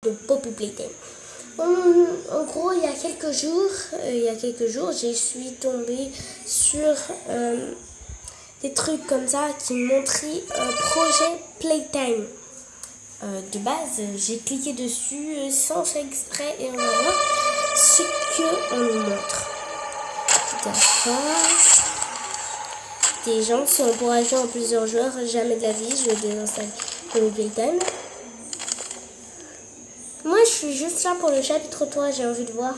de Poppy Playtime. En gros, il y a quelques jours, je suis tombée sur des trucs comme ça qui montraient projet Playtime. De base, j'ai cliqué dessus sans faire exprès et on va voir ce qu'on nous montre. D'accord. Des gens, si on pourra jouer en plusieurs joueurs, jamais de la vie, je vais désinstaller Poppy Playtime. Moi, je suis juste là pour le chapitre 3, j'ai envie de voir.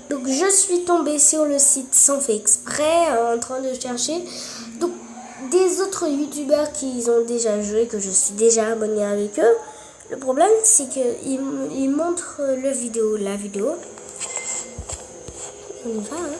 Donc, je suis tombée sur le site sans faire exprès, en train de chercher. Donc, des autres youtubeurs qui ont déjà joué, que je suis déjà abonnée avec eux. Le problème, c'est qu'ils montrent la vidéo. On y va, hein.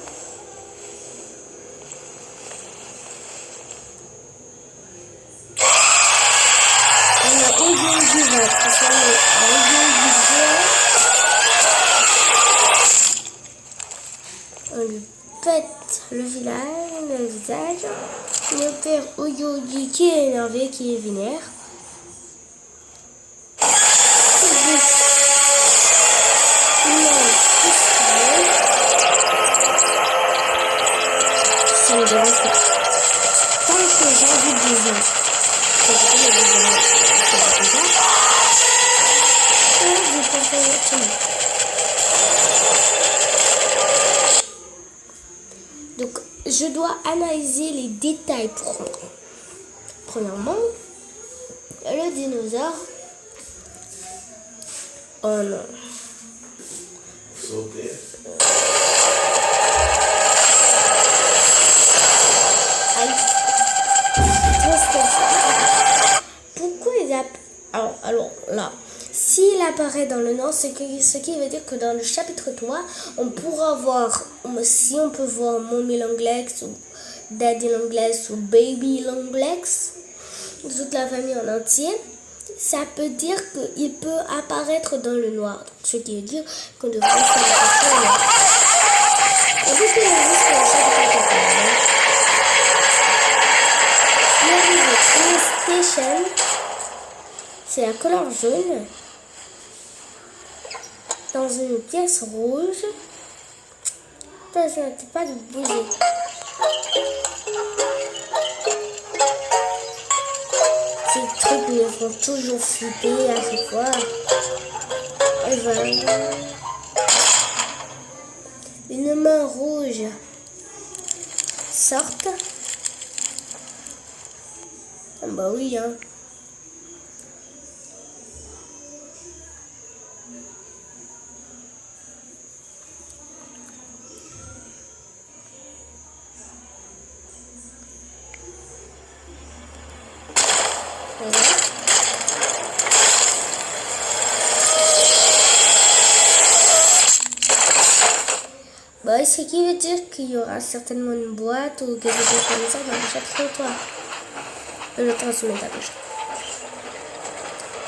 On lui pète le visage. Le père Oyogi qui est énervé, qui est vénère. Ça me dérange pas. Tant que j'invite des gens. Donc, je dois analyser les détails pour comprendre. Premièrement, le dinosaure. Oh non. Pourquoi il apparaît? Alors là, s'il apparaît dans le nom, ce qui veut dire que dans le chapitre 3, on pourra voir, si on peut voir Mommy Longlegs ou Daddy Longlegs ou Baby Longlegs, toute la famille en entier, ça peut dire qu'il peut apparaître dans le noir. Donc, ce qui veut dire qu'on devrait faire attention au noir. En plus, il existe le chapitre 4. PlayStation, c'est la couleur jaune dans une pièce rouge. Ça n'arrête pas de bouger. Ces trucs me font toujours flipper à chaque fois. Et voilà. Une main rouge sorte. Ah bah oui, hein. Voilà. Bah, ce qui veut dire qu'il y aura certainement une boîte ou quelque chose comme ça dans le chapitre 3. Le transmettre à gauche.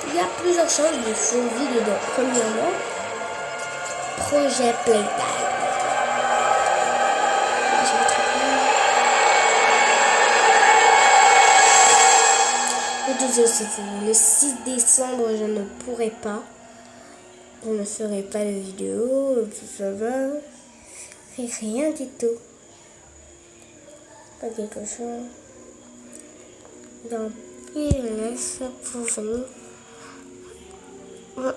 Il y a plusieurs chances de survie dedans. Premièrement, projet Playtime. Le 6 décembre, je ne pourrai pas. Je ne ferai pas de vidéo. Ça va. Rien du tout. Pas quelque chose. Donc, il laisse pour venir. Je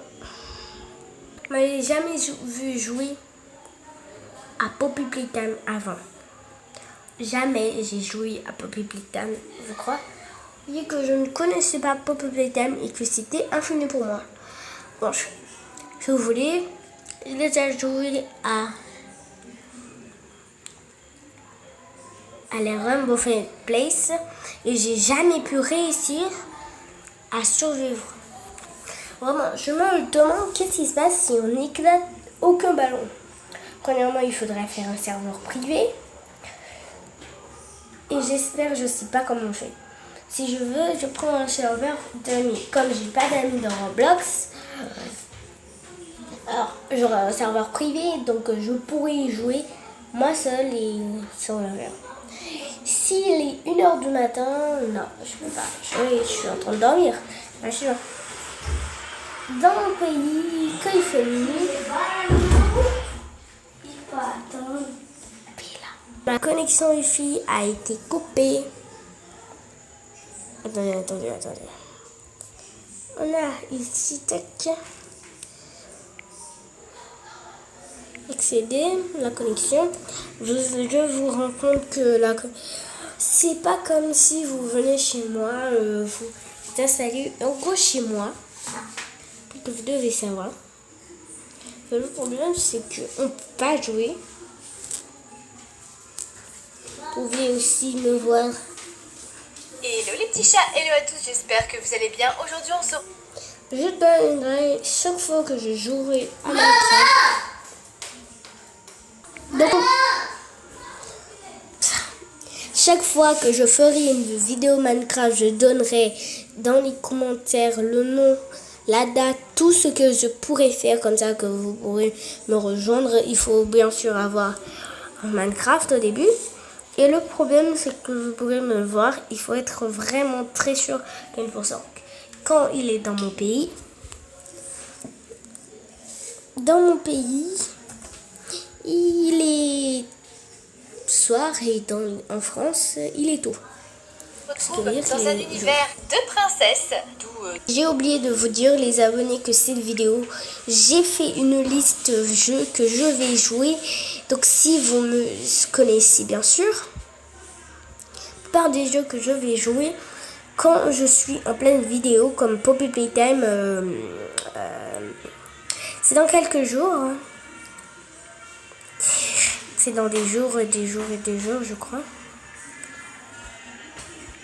n'avais jamais vu jouer à Poppy Playtime avant. Jamais j'ai joué à Poppy Playtime, je crois. Et que je ne connaissais pas Poppy Playtime et que c'était infini pour moi. Bon, si vous voulez, j'ai déjà joué à la Rainbow Place et j'ai jamais pu réussir à survivre. Vraiment, je me demande qu'est-ce qui se passe si on n'éclate aucun ballon. Premièrement, il faudrait faire un serveur privé. Et j'espère, je sais pas comment on fait. Si je veux, je prends un serveur d'amis. Comme j'ai pas d'amis dans Roblox, alors j'aurai un serveur privé, donc je pourrai y jouer moi seule et sans la mère. S'il est 1h du matin, non, je peux pas. Je suis en train de dormir, bien sûr. Dans mon pays, quand il fait nuit, il faut attendre. Ma connexion Wi-Fi a été coupée. Attendez. On a ici, tac. Accéder la connexion. Je vous rends compte que c'est pas comme si vous venez chez moi, vous installez en gros chez moi. Que vous devez savoir. Le problème c'est qu'on ne peut pas jouer. Vous pouvez aussi me voir. Hello les petits chats, hello à tous, j'espère que vous allez bien. Aujourd'hui on se... Je donnerai chaque fois que je jouerai à Minecraft. Donc, chaque fois que je ferai une vidéo Minecraft, je donnerai dans les commentaires le nom, la date, tout ce que je pourrais faire, comme ça que vous pourrez me rejoindre. Il faut bien sûr avoir un Minecraft au début. Et le problème, c'est que vous pourrez me voir, il faut être vraiment très sûr qu'à 1%. Quand il est dans mon pays, il est soir et en France, il est tôt. Retrouve dans un univers de princesses, d'où... J'ai oublié de vous dire, les abonnés, que cette vidéo, j'ai fait une liste de jeux que je vais jouer. Donc si vous me connaissez bien sûr, par des jeux que je vais jouer quand je suis en pleine vidéo, comme Poppy Playtime, c'est dans quelques jours. Hein. C'est dans des jours, je crois.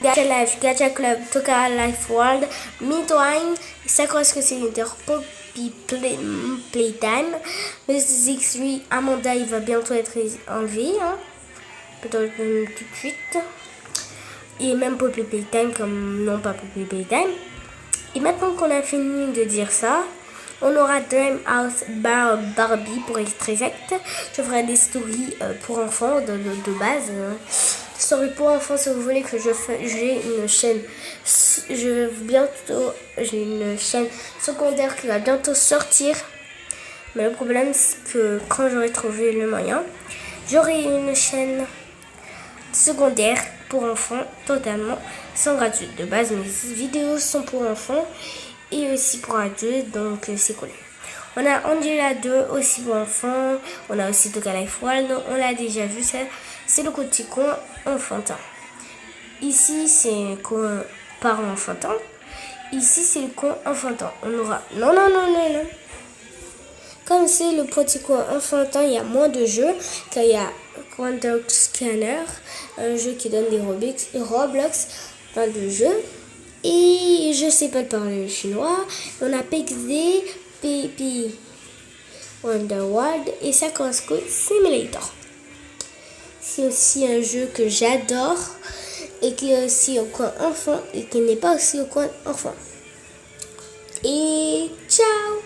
Gacha Life, Gacha Club, Toka Life World, Midwine, Sakura Center, Poppy Playtime, Mrs. X3, Amanda, il va bientôt être enlevé, hein. Peut-être même tout de suite. Et même Poppy Playtime, comme non pas Poppy Playtime. Et maintenant qu'on a fini de dire ça, on aura Dream House Barbie pour être exact. Je ferai des stories pour enfants de base. Story pour enfants, si vous voulez que j'ai une chaîne. J'ai une chaîne secondaire qui va bientôt sortir. Mais le problème, c'est que quand j'aurai trouvé le moyen, j'aurai une chaîne secondaire pour enfants totalement sans gratuit. De base, mes vidéos sont pour enfants et aussi pour adultes, donc c'est cool. On a Angela 2 aussi pour enfants. On a aussi Toka Life World. On l'a déjà vu, ça. C'est le petit coin enfantin. Ici, c'est un coin parent enfantin. Ici, c'est le coin enfantin. On aura... Non. Comme c'est le petit coin enfantin, il y a moins de jeux. Car il y a Quantum Scanner, un jeu qui donne des Roblox, plein de jeux. Et je sais pas parler chinois. On a PXD, PP Wonderworld et Sakura School Simulator. C'est aussi un jeu que j'adore et qui est aussi au coin enfant et qui n'est pas aussi au coin enfant. Et ciao!